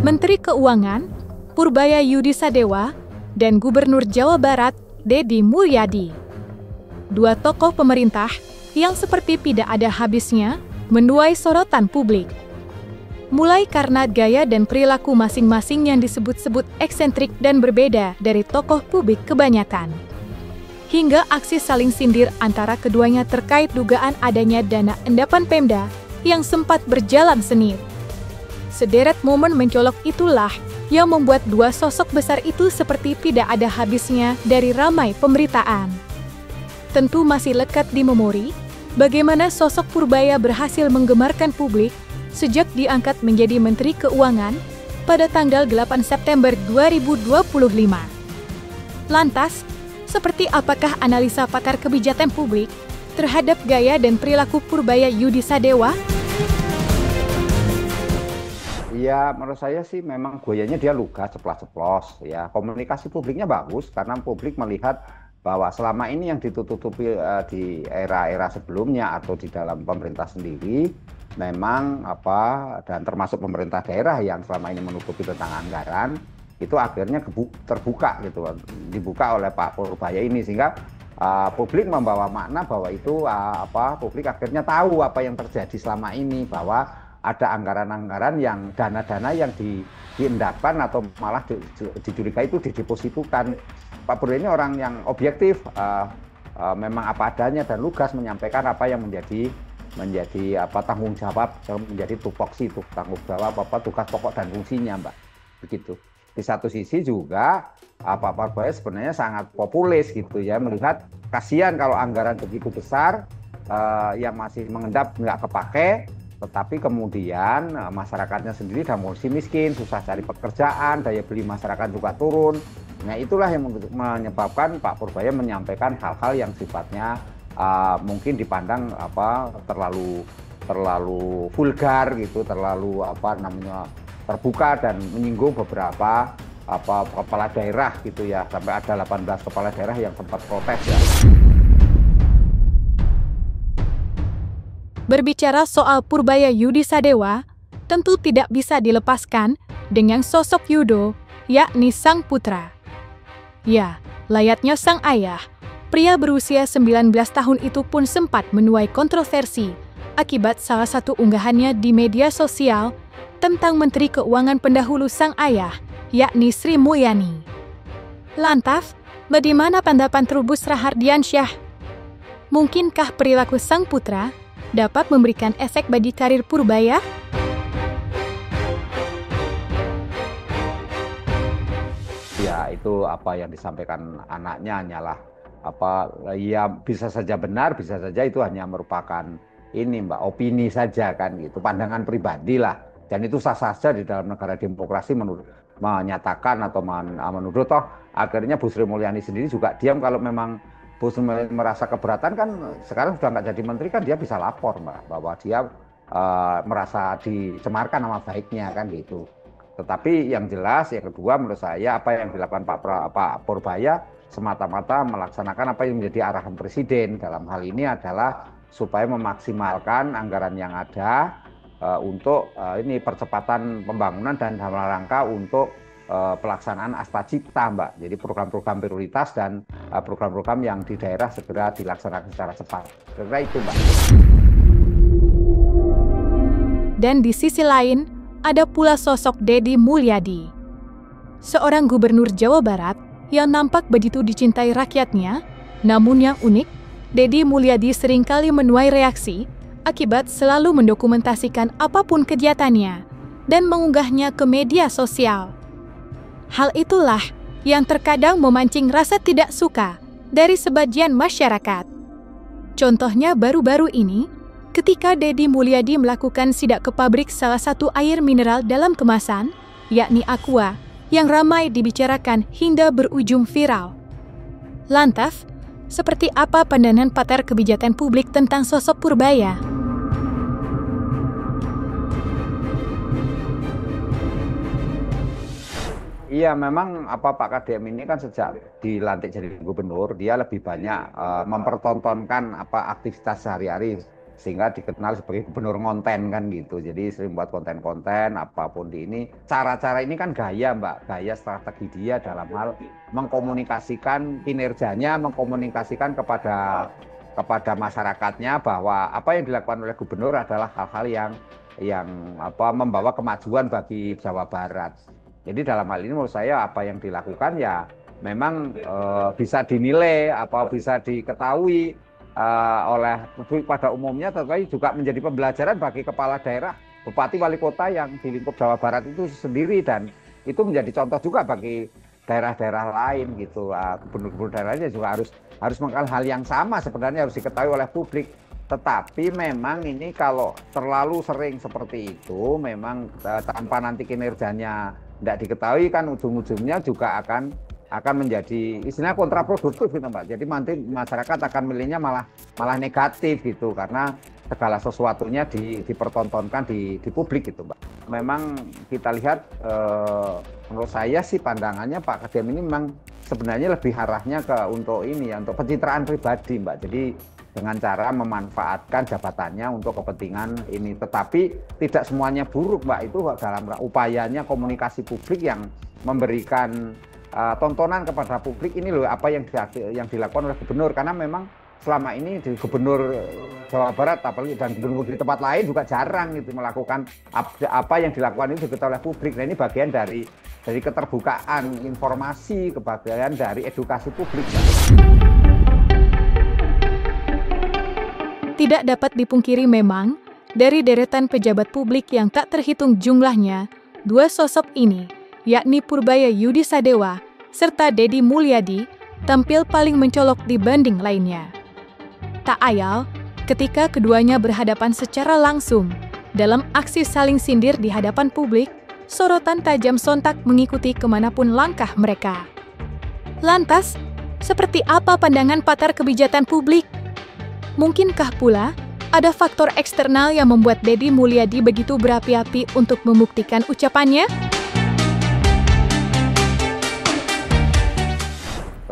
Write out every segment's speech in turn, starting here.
Menteri Keuangan Purbaya Yudisadewa dan Gubernur Jawa Barat Deddy Mulyadi. Dua tokoh pemerintah yang seperti tidak ada habisnya menuai sorotan publik. Mulai karena gaya dan perilaku masing-masing yang disebut-sebut eksentrik dan berbeda dari tokoh publik kebanyakan. Hingga aksi saling sindir antara keduanya terkait dugaan adanya dana endapan Pemda yang sempat berjalan sengit. Sederet momen mencolok itulah yang membuat dua sosok besar itu seperti tidak ada habisnya dari ramai pemberitaan. Tentu masih lekat di memori bagaimana sosok Purbaya berhasil menggemarkan publik sejak diangkat menjadi Menteri Keuangan pada tanggal 8 September 2025. Lantas, seperti apakah analisa pakar kebijakan publik terhadap gaya dan perilaku Purbaya Yudisadewa? Ya, menurut saya sih memang goyanya dia lugas, ceplas-ceplos ya. Komunikasi publiknya bagus karena publik melihat bahwa selama ini yang ditutupi di era-era sebelumnya atau di dalam pemerintah sendiri memang dan termasuk pemerintah daerah yang selama ini menutupi tentang anggaran itu akhirnya terbuka gitu, dibuka oleh Pak Purbaya ini sehingga publik membawa makna bahwa itu publik akhirnya tahu apa yang terjadi selama ini, bahwa ada anggaran-anggaran yang dana-dana yang diendapkan atau malah dicurigai itu didepositukan. Pak Purbaya ini orang yang objektif, memang apa adanya dan lugas menyampaikan apa yang menjadi tanggung jawab, menjadi tupoksi itu tanggung jawab tugas pokok dan fungsinya, Mbak. Begitu. Di satu sisi juga Pak Purbaya sebenarnya sangat populis gitu ya, melihat kasihan kalau anggaran begitu besar yang masih mengendap nggak kepake. Tetapi kemudian masyarakatnya sendiri dalam kondisi miskin, susah cari pekerjaan, daya beli masyarakat juga turun. Nah itulah yang menyebabkan Pak Purbaya menyampaikan hal-hal yang sifatnya mungkin dipandang terlalu vulgar gitu, terlalu terbuka dan menyinggung beberapa kepala daerah gitu ya, sampai ada 18 kepala daerah yang sempat protes ya. Berbicara soal Purbaya Yudisadewa, tentu tidak bisa dilepaskan dengan sosok Yudo, yakni sang putra. Ya, layaknya sang ayah, pria berusia 19 tahun itu pun sempat menuai kontroversi akibat salah satu unggahannya di media sosial tentang Menteri Keuangan pendahulu sang ayah, yakni Sri Mulyani. Lantas, bagaimana pendapat Trubus Rahardiansyah? Mungkinkah perilaku sang putra dapat memberikan efek bagi karir Purbaya? Ya, itu apa yang disampaikan anaknya hanyalah ya bisa saja benar, bisa saja itu hanya merupakan opini saja kan gitu, pandangan pribadi lah. Dan itu sah-sah saja di dalam negara demokrasi menyatakan atau menuduh. Toh akhirnya Bu Sri Mulyani sendiri juga diam. Kalau memang Bu Sri Mulyani merasa keberatan kan sekarang sudah nggak jadi menteri kan dia bisa lapor, Mbak, bahwa dia merasa dicemarkan nama baiknya kan gitu. Tetapi yang jelas yang kedua menurut saya apa yang dilakukan Pak Purbaya semata-mata melaksanakan apa yang menjadi arahan Presiden dalam hal ini adalah supaya memaksimalkan anggaran yang ada untuk percepatan pembangunan dan dalam rangka untuk pelaksanaan Astagita, Mbak. Jadi program-program prioritas dan program-program yang di daerah segera dilaksanakan secara cepat. Kira itu, Mbak. Dan di sisi lain, ada pula sosok Deddy Mulyadi. Seorang gubernur Jawa Barat yang nampak begitu dicintai rakyatnya, namun yang unik, Deddy Mulyadi seringkali menuai reaksi akibat selalu mendokumentasikan apapun kegiatannya dan mengunggahnya ke media sosial. Hal itulah yang terkadang memancing rasa tidak suka dari sebagian masyarakat. Contohnya baru-baru ini, ketika Deddy Mulyadi melakukan sidak ke pabrik salah satu air mineral dalam kemasan, yakni Aqua, yang ramai dibicarakan hingga berujung viral. Lantas, seperti apa pandangan pakar kebijakan publik tentang sosok Purbaya? Iya, memang apa Pak KDM ini kan sejak dilantik jadi gubernur, dia lebih banyak mempertontonkan apa aktivitas sehari-hari sehingga dikenal sebagai gubernur ngonten kan gitu. Jadi sering buat konten-konten apapun di ini. Cara-cara ini kan gaya Mbak, gaya strategi dia dalam hal mengkomunikasikan kinerjanya, mengkomunikasikan kepada masyarakatnya bahwa apa yang dilakukan oleh gubernur adalah hal-hal yang apa membawa kemajuan bagi Jawa Barat. Jadi dalam hal ini menurut saya apa yang dilakukan ya memang bisa dinilai, apa bisa diketahui oleh publik pada umumnya, tetapi juga menjadi pembelajaran bagi kepala daerah, bupati, wali kota yang di lingkup Jawa Barat itu sendiri, dan itu menjadi contoh juga bagi daerah-daerah lain gitu. Gubernur-gubernur daerahnya juga harus melakukan hal yang sama, sebenarnya harus diketahui oleh publik. Tetapi memang ini kalau terlalu sering seperti itu, memang tanpa nanti kinerjanya tidak diketahui kan ujung-ujungnya juga akan menjadi istilahnya kontraproduktif gitu Mbak. Jadi nanti masyarakat akan milihnya malah negatif gitu karena segala sesuatunya dipertontonkan di publik gitu Mbak. Memang kita lihat menurut saya sih pandangannya Pak KDM ini memang sebenarnya lebih arahnya untuk ini ya, untuk pencitraan pribadi Mbak. Jadi dengan cara memanfaatkan jabatannya untuk kepentingan ini. Tetapi tidak semuanya buruk Mbak, itu dalam upayanya komunikasi publik yang memberikan tontonan kepada publik ini loh apa yang dilakukan oleh gubernur. Karena memang selama ini di gubernur Jawa Barat apalagi dan gubernur di tempat lain juga jarang gitu melakukan apa yang dilakukan itu diketahui oleh publik. Nah ini bagian dari keterbukaan informasi, kebagian dari edukasi publik. Tidak dapat dipungkiri memang, dari deretan pejabat publik yang tak terhitung jumlahnya, dua sosok ini, yakni Purbaya Yudi Sadewa serta Deddy Mulyadi, tampil paling mencolok dibanding lainnya. Tak ayal, ketika keduanya berhadapan secara langsung, dalam aksi saling sindir di hadapan publik, sorotan tajam sontak mengikuti kemanapun langkah mereka. Lantas, seperti apa pandangan pakar kebijakan publik? Mungkinkah pula ada faktor eksternal yang membuat Deddy Mulyadi begitu berapi-api untuk membuktikan ucapannya?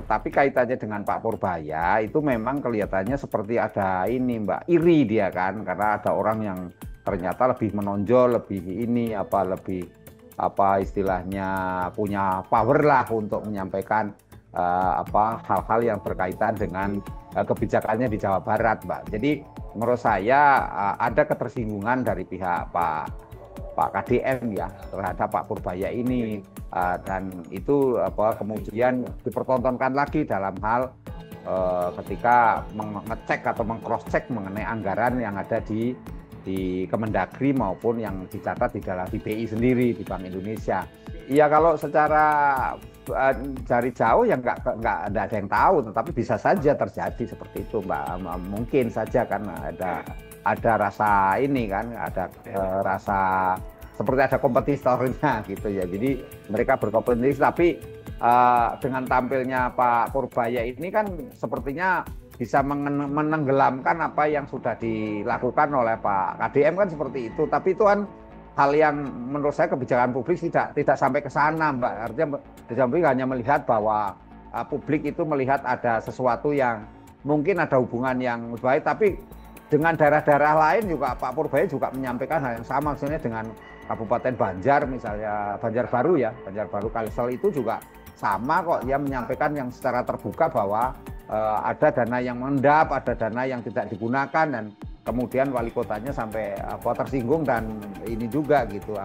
Tetapi kaitannya dengan Pak Purbaya itu memang kelihatannya seperti ada ini Mbak, iri dia kan, karena ada orang yang ternyata lebih menonjol, lebih istilahnya punya power lah untuk menyampaikan hal-hal yang berkaitan dengan kebijakannya di Jawa Barat, Mbak. Jadi menurut saya ada ketersinggungan dari pihak Pak KDM ya terhadap Pak Purbaya ini, dan itu kemudian dipertontonkan lagi dalam hal ketika mengecek atau mengcross-check mengenai anggaran yang ada di Kemendagri maupun yang dicatat di dalam BI sendiri di Bank Indonesia. Iya, kalau secara dari jauh ya nggak ada yang tahu, tetapi bisa saja terjadi seperti itu Mbak. Mungkin saja kan ada rasa ini kan, ada rasa seperti ada kompetitornya gitu ya. Jadi mereka berkompetisi, tapi dengan tampilnya Pak Purbaya ini kan sepertinya bisa menenggelamkan apa yang sudah dilakukan oleh Pak KDM kan seperti itu. Tapi itu kan hal yang menurut saya kebijakan publik tidak sampai ke sana Mbak. Artinya publik hanya melihat bahwa publik itu melihat ada sesuatu yang mungkin ada hubungan yang baik, tapi dengan daerah-daerah lain juga Pak Purbaya juga menyampaikan hal yang sama, misalnya dengan Kabupaten Banjar misalnya, Banjarbaru ya, Banjarbaru Kalsel itu juga sama kok, dia menyampaikan yang secara terbuka bahwa ada dana yang mengendap, ada dana yang tidak digunakan, dan kemudian wali kotanya sampai tersinggung dan ini juga gitu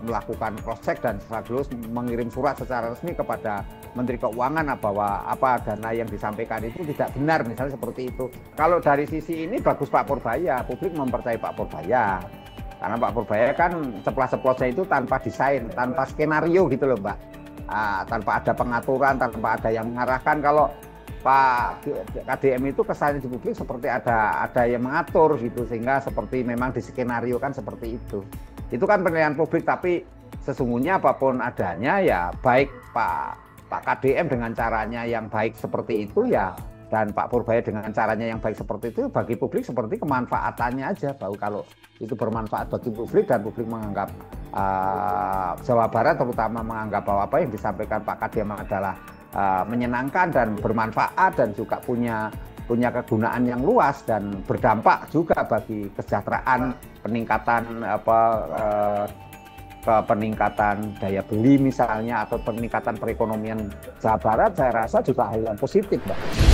melakukan cross check dan sekaligus mengirim surat secara resmi kepada Menteri Keuangan bahwa dana yang disampaikan itu tidak benar, misalnya seperti itu. Kalau dari sisi ini bagus Pak Purbaya, publik mempercayai Pak Purbaya. Karena Pak Purbaya kan ceplas-ceplosnya itu tanpa desain, tanpa skenario gitu loh Mbak. Tanpa ada pengaturan, tanpa ada yang mengarahkan. Kalau Pak KDM itu kesannya di publik seperti ada yang mengatur gitu, sehingga seperti memang di skenario kan seperti itu. Itu kan penilaian publik, tapi sesungguhnya apapun adanya ya baik Pak KDM dengan caranya yang baik seperti itu ya Dan Pak Purbaya dengan caranya yang baik seperti itu bagi publik seperti kemanfaatannya aja, bahwa kalau itu bermanfaat bagi publik dan publik menganggap Jawa Barat terutama menganggap bahwa apa yang disampaikan Pak Kadiem adalah menyenangkan dan bermanfaat dan juga punya kegunaan yang luas dan berdampak juga bagi kesejahteraan, peningkatan peningkatan daya beli misalnya atau peningkatan perekonomian Jawa Barat, saya rasa juga hal yang positif, Mbak.